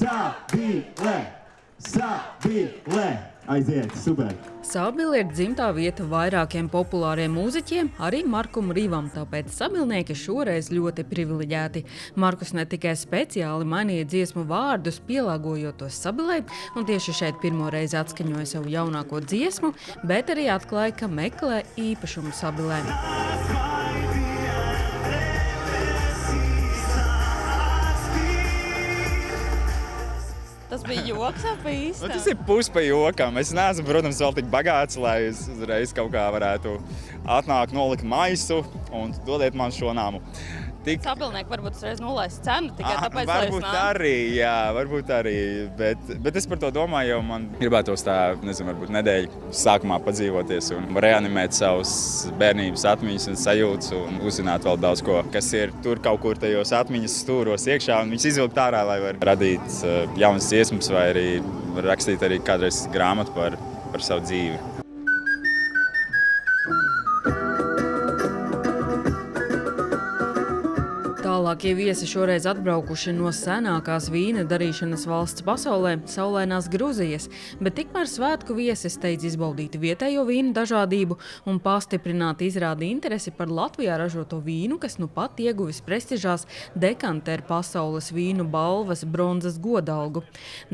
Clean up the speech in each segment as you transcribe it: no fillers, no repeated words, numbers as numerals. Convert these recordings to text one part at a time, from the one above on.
Sabile! Sabile! Aiziet, super! Sabile ir dzimtā vieta vairākiem populāriem mūziķiem, arī Markum Rīvam, tāpēc sabilnieki šoreiz ļoti privileģēti. Markus ne tikai speciāli mainīja dziesmu vārdus, pielāgojot tos Sabilei, un tieši šeit pirmo reizi atskaņoja savu jaunāko dziesmu, bet arī atklāja, ka meklē īpašumu Sabilei. Tas bija joks vai īsti? Tas ir pus pa jokam. Es neesmu, protams, vēl tik bagāts, lai es uzreiz kaut kā varētu atnākt, nolikt maisu un dodiet man šo namu. Sabilnieki varbūt uzreiz nolaist cenu tikai tāpēc, lai es nāmu. Arī, jā, varbūt arī, bet es par to domāju, jo man gribētos tā, nezinu, varbūt nedēļu sākumā padzīvoties un reanimēt savus bērnības atmiņas un sajūtas un uzzināt vēl daudz ko, kas ir tur kaut kur tajos atmiņas stūros iekšā un viņus izvilkt ārā, lai var radīt jaunas dziesmas vai arī rakstīt arī kādreiz grāmatu par savu dzīvi. Tālākie viesi šoreiz atbraukuši no senākās vīna darīšanas valsts pasaulē, saulainās Gruzijas, bet tikmēr svētku viesi steidz izbaudīt vietējo vīnu dažādību un pastiprināt izrādi interesi par Latvijā ražoto vīnu, kas nu pat ieguvis prestižās Dekanter pasaules vīnu balvas bronzas godalgu.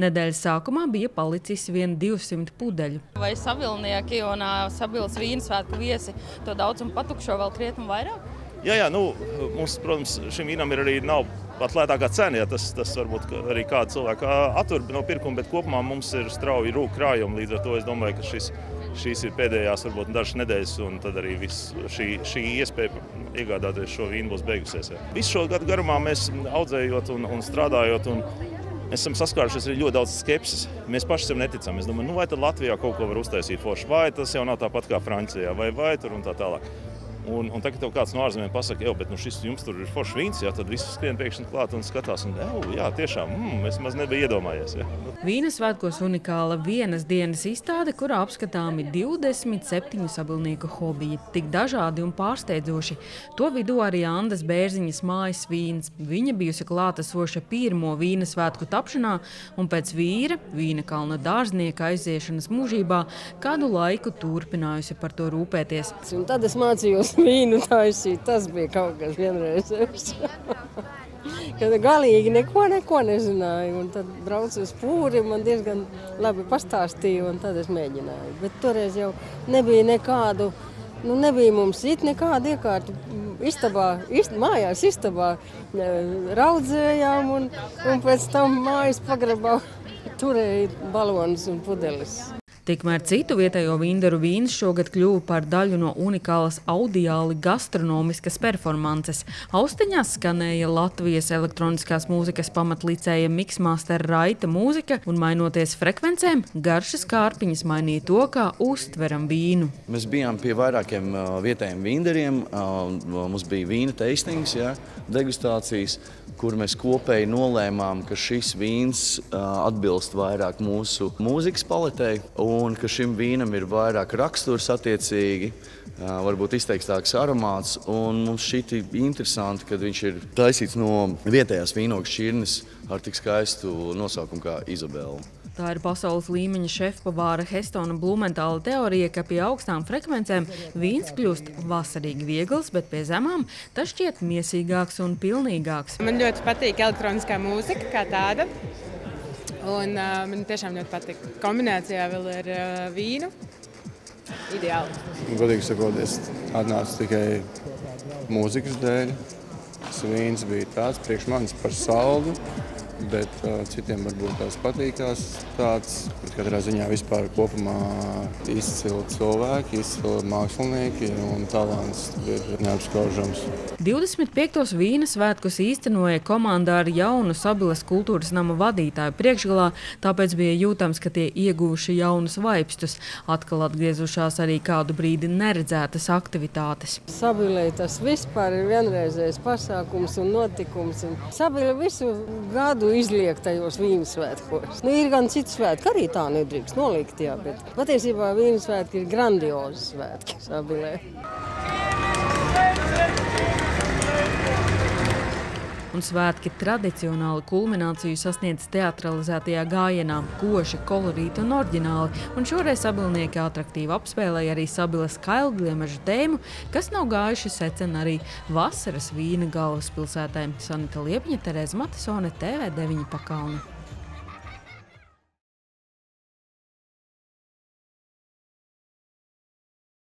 Nedēļas sākumā bija palicis vien 200 pudeļu. Vai sabilnieki un Sabiles vīnu svētku viesi to daudz un patukšo vēl krietni vairāk? Jā, mums, protams, šim vīnam ir arī nav pat lētākā cena, ja tas varbūt arī kādu cilvēku attur no pirkuma, bet kopumā mums ir strauji rūk krājumi, līdz ar to es domāju, ka šīs ir pēdējās varbūt dažas nedēļas, un tad arī šī iespēja iegādāties šo vīnu būs beigusies. Jā. Visu šo gadu garumā mēs audzējot un strādājot, un mēs esam saskārušies arī ļoti daudz skepsis. Mēs paši sev neticam. Es domāju, vai tad Latvijā kaut ko var uztaisīt forši, vai tas jau nav tāpat kā Francijā, vai tur un tā tālāk. Un tagad tev kāds no ārzemēm pasaka, bet šis jums tur ir foršs vīns, tad visi skrien pēkšņi klāt un skatās, un jā, tiešām, es maz nebiju iedomājies. Jā. Vīna svētkos unikāla vienas dienas izstāde, kurā apskatāmi 27 sabilnieku hobiji, tik dažādi un pārsteidzoši. To vidū arī Andas Bērziņas mājas vīns. Viņa bijusi klātesoša pirmo vīna svētku tapšanā un pēc Vīna kalna dārznieka aiziešanas mūžībā kādu laiku turpinājusi par to rūpēties. Un tad es mācījos vīnu taisīt, tas bija kaut kas vienreizējs. Kad galīgi neko nezināju, un tad braucu uz pūri, man diezgan labi pastāstīja, un tad es mēģināju. Bet toreiz jau nebija nekādu, nebija mums nekāda iekārta mājās istabā raudzējām, un pēc tam mājas pagrabā turēja balonus un pudeles. Tikmēr citu vietējo vīndaru vīns šogad kļuva par daļu no unikālas audiāli gastronomiskas performances. Austiņās skanēja Latvijas elektroniskās mūzikas pamatlicēja Mixmaster Raita mūzika, un mainoties frekvencēm, garšas kārpiņas mainīja to, kā uztveram vīnu. Mēs bijām pie vairākiem vietējiem vīndariem, mums bija vīna tastings, degustācijas, kur mēs kopēji nolēmām, ka šis vīns atbilst vairāk mūsu mūzikas paletei un ka šim vīnam ir vairāk raksturs attiecīgi, varbūt izteikstāks aromāts, un mums šķita interesanti, kad viņš ir taisīts no vietējās vīnogu šķirnes ar tik skaistu nosaukumu kā Izabela. Tā ir pasaules līmeņa šefpavāra Hestona Blumentāla teorija, ka pie augstām frekvencēm vīns kļūst vasarīgi viegls, bet pie zemām tas šķiet miesīgāks un pilnīgāks. Man ļoti patīk elektroniskā mūzika kā tāda, un man tiešām ļoti patīk kombinācijā vēl ar vīnu. Ideāli. Godīgi sakot, es atnācu tikai mūzikas dēļ. Tas vīns bija tāds priekš manis par saldu, bet citiem varbūt tās patīkās tāds. Bet katrā ziņā vispār kopumā izcili cilvēki, izcili mākslinieki un talants ir neapskaužams. 25. vīna svētkus īstenoja komandā ar jaunu Sabiles kultūras nama vadītāju priekšgalā, tāpēc bija jūtams, ka tie ieguvuši jaunus vaipstus. Atkal atgriezušās arī kādu brīdi neredzētas aktivitātes. Sabilei tas vispār ir vienreizējs pasākums un notikums. Sabile visu gadu izliek tajos vīna svētkos. Ir gan citi svētki, arī tā nedrīkst nolikt, bet patiesībā vīna svētki ir grandiozi svētki Sabilē. un svētki tradicionāli kulmināciju sasniedz teatralizētajā gājienā, koši, kolorīti un oriģināli, un šoreiz sabilnieki atraktīvi apspēlēja arī Sabiles kailgliemežu tēmu, kas nav gājuši secen arī vasaras Vīna galvaspilsētē. Sanita Liepiņa, Terēza Matisone, TV9 Pakalne.